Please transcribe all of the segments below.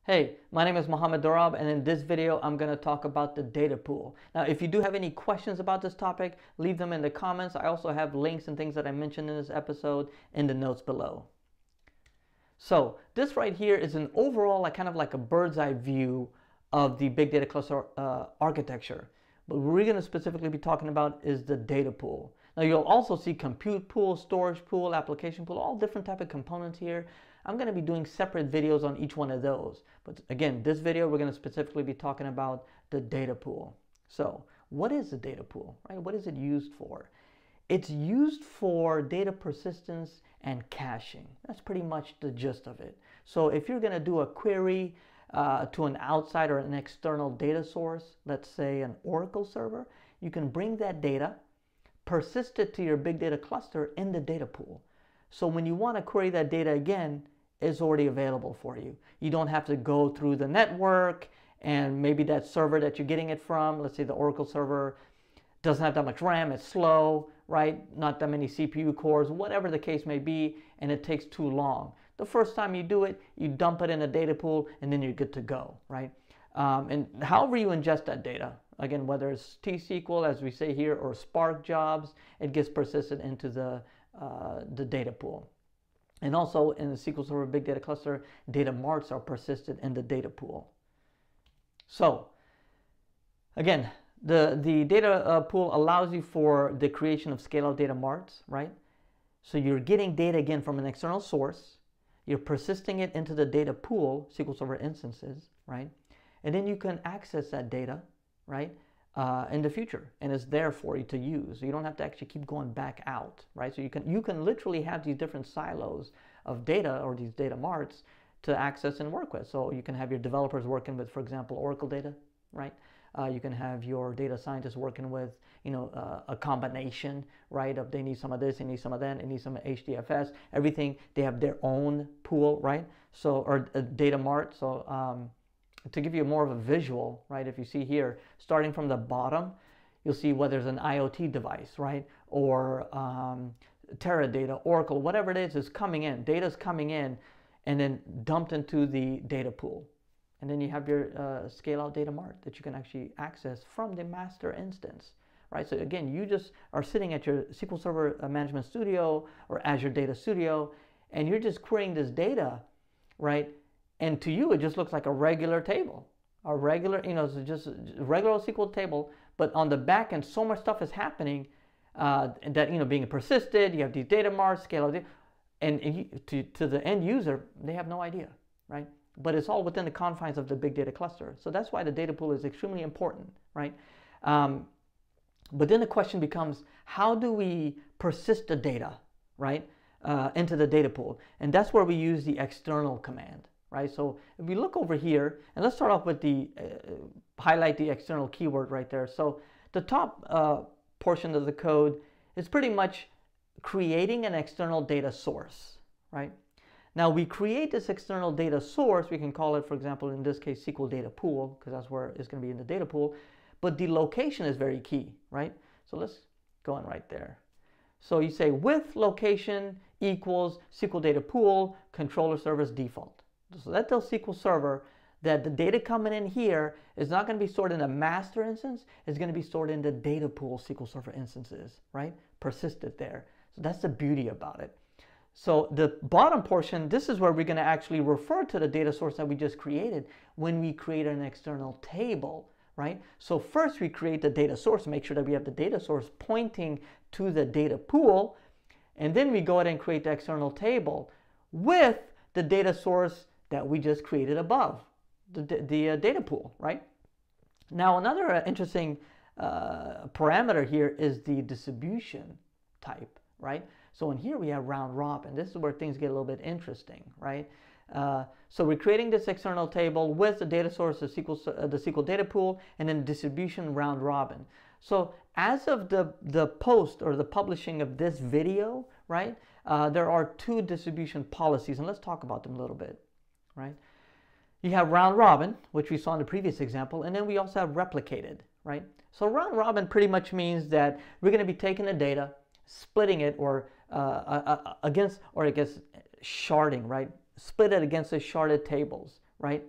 Hey, my name is Mohammed Dorab, and in this video I'm going to talk about the data pool. Now, if you do have any questions about this topic, leave them in the comments. I also have links and things that I mentioned in this episode in the notes below. So this right here is an overall, kind of like a bird's eye view of the big data cluster architecture. But what we're going to specifically be talking about is the data pool. Now you'll also see compute pool, storage pool, application pool, all different type of components here. I'm going to be doing separate videos on each one of those. But again, this video we're going to specifically be talking about the data pool. So what is the data pool, right? What is it used for? It's used for data persistence and caching. That's pretty much the gist of it. So if you're going to do a query to an outside or an external data source, let's say an Oracle server, you can bring that data, persist it to your big data cluster in the data pool. So when you want to query that data again, it's already available for you. You don't have to go through the network and maybe that server that you're getting it from, let's say the Oracle server, doesn't have that much RAM, it's slow, right? Not that many CPU cores, whatever the case may be, and it takes too long. The first time you do it, you dump it in a data pool, and then you're good to go, right? And however you ingest that data, again, whether it's T-SQL, as we say here, or Spark jobs, it gets persisted into the data pool. And also in the SQL Server Big Data Cluster, data marts are persisted in the data pool. So again, the data pool allows you for the creation of scale-out data marts, right? So you're getting data again from an external source. You're persisting it into the data pool, SQL Server instances, right? And then you can access that data, right, in the future, and it's there for you to use. So you don't have to actually keep going back out, right? So you can literally have these different silos of data or these data marts to access and work with. So you can have your developers working with, for example, Oracle data, right? You can have your data scientists working with, a combination, right? Of they need some of this, they need some of that, they need some HDFS, everything. They have their own pool, right? So, or a data mart. So to give you more of a visual, right? If you see here, starting from the bottom, you'll see whether there's an IoT device, right? Or Teradata, Oracle, whatever it is coming in. Data's coming in and then dumped into the data pool. And then you have your scale-out data mart that you can actually access from the master instance, right? So again, you just are sitting at your SQL Server Management Studio or Azure Data Studio, and you're just querying this data, right? And to you, it just looks like a regular table, a regular, it's just a regular SQL table. But on the back end, so much stuff is happening that, being persisted. You have these data marts, scale-out, and to the end user, they have no idea, right? But it's all within the confines of the big data cluster. So that's why the data pool is extremely important, right? But then the question becomes, how do we persist the data, right, into the data pool? And that's where we use the external command, right? So if we look over here, and let's start off with the, highlight the external keyword right there. So the top portion of the code is pretty much creating an external data source, right? Now we create this external data source. We can call it, for example, in this case, SQL data pool, because that's where it's going to be in the data pool. But the location is very key, right? So let's go in right there. So you say with location equals SQL data pool, controller server's default. So that tells SQL Server that the data coming in here is not going to be stored in a master instance. It's going to be stored in the data pool SQL Server instances, right? Persisted there. So that's the beauty about it. So the bottom portion, this is where we're going to actually refer to the data source that we just created when we create an external table, right? So first we create the data source, make sure that we have the data source pointing to the data pool, and then we go ahead and create the external table with the data source that we just created above, the data pool, right? Now another interesting parameter here is the distribution type, right? So in here we have round robin. This is where things get a little bit interesting, right? So we're creating this external table with the data source, the SQL data pool, and then distribution round robin. So as of the post or the publishing of this video, right, there are two distribution policies, and let's talk about them a little bit, right? You have round robin, which we saw in the previous example, and then we also have replicated, right? So round robin pretty much means that we're going to be taking the data, splitting it or against sharding, right? Split it against the sharded tables, right?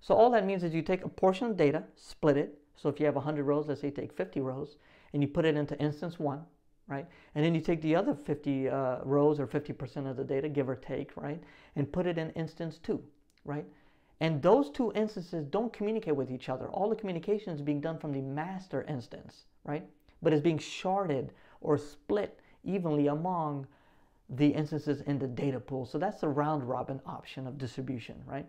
So all that means is you take a portion of data, split it. So if you have 100 rows, let's say you take 50 rows, and you put it into instance 1, right? And then you take the other 50 rows or 50% of the data, give or take, right? And put it in instance 2, right? And those two instances don't communicate with each other. All the communication is being done from the master instance, right? But it's being sharded or split evenly among the instances in the data pool. So that's the round robin option of distribution, right?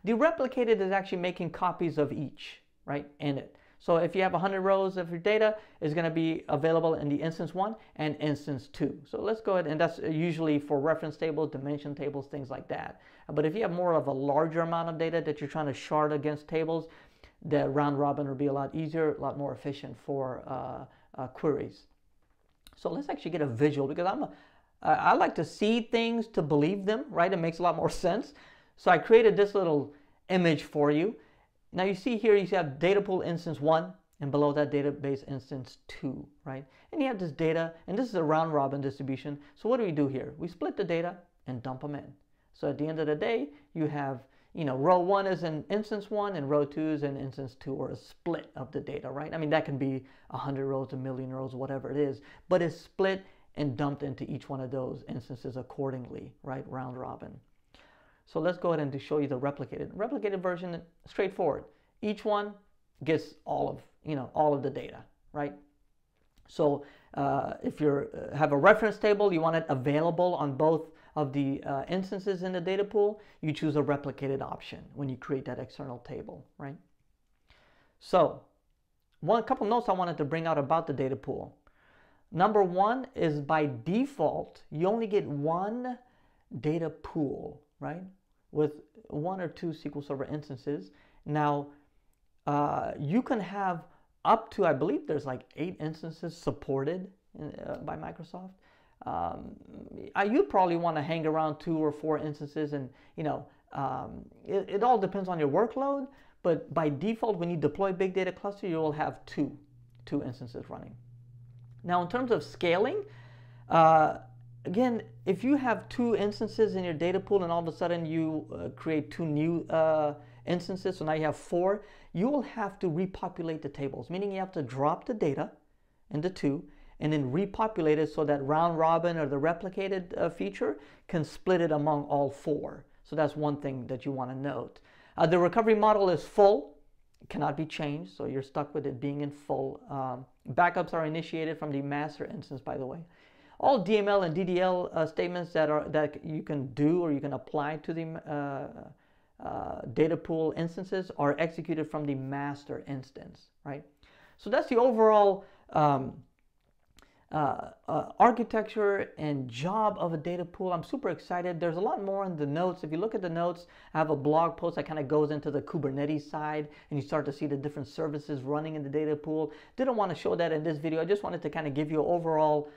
The replicated is actually making copies of each, right, in it. So if you have 100 rows of your data, it's going to be available in the instance 1 and instance 2. So let's go ahead, and that's usually for reference tables, dimension tables, things like that. But if you have more of a larger amount of data that you're trying to shard against tables, the round robin will be a lot easier, a lot more efficient for queries. So let's actually get a visual, because I like to see things to believe them, right? It makes a lot more sense. So I created this little image for you. Now you see here, you have data pool instance 1, and below that database instance 2, right? And you have this data, and this is a round robin distribution. So what do we do here? We split the data and dump them in. So at the end of the day, you have, row 1 is in instance 1 and row 2 is in instance 2, or a split of the data, right? I mean, that can be 100 rows, 1,000,000 rows, whatever it is, but it's split and dumped into each one of those instances accordingly, right? Round robin. So let's go ahead and show you the replicated. Replicated version, straightforward. Each one gets all of the data, right? So if you have a reference table, you want it available on both of the instances in the data pool, you choose a replicated option when you create that external table, right? So a couple notes I wanted to bring out about the data pool. Number 1 is by default, you only get one data pool, right? With 1 or 2 SQL Server instances. Now, you can have up to, I believe there's like 8 instances supported by Microsoft. You'd probably want to hang around 2 or 4 instances, and it all depends on your workload, but by default, when you deploy big data cluster, you will have two instances running. Now, in terms of scaling, again, if you have 2 instances in your data pool and all of a sudden you create 2 new instances, so now you have 4, you will have to repopulate the tables, meaning you have to drop the data into 2 and then repopulate it so that round robin or the replicated feature can split it among all 4. So that's one thing that you want to note. The recovery model is full. It cannot be changed, so you're stuck with it being in full. Backups are initiated from the master instance, by the way. All DML and DDL statements that you can do or you can apply to the data pool instances are executed from the master instance, right? So that's the overall architecture and job of a data pool. I'm super excited. There's a lot more in the notes. If you look at the notes, I have a blog post that kind of goes into the Kubernetes side, and you start to see the different services running in the data pool. Didn't want to show that in this video. I just wanted to kind of give you an overall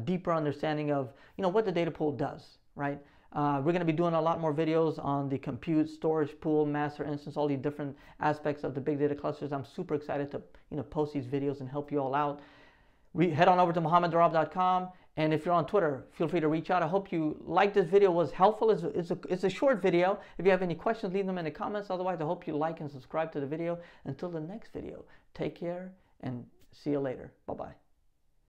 deeper understanding of what the data pool does, right? We're going to be doing a lot more videos on the compute, storage pool, master instance, all the different aspects of the big data clusters. I'm super excited to post these videos and help you all out. Head on over to mohammeddarab.com, and if you're on Twitter, feel free to reach out. I hope you liked this video, was helpful. It's a short video. If you have any questions, leave them in the comments. Otherwise, I hope you like and subscribe to the video. Until the next video, take care and see you later. Bye-bye.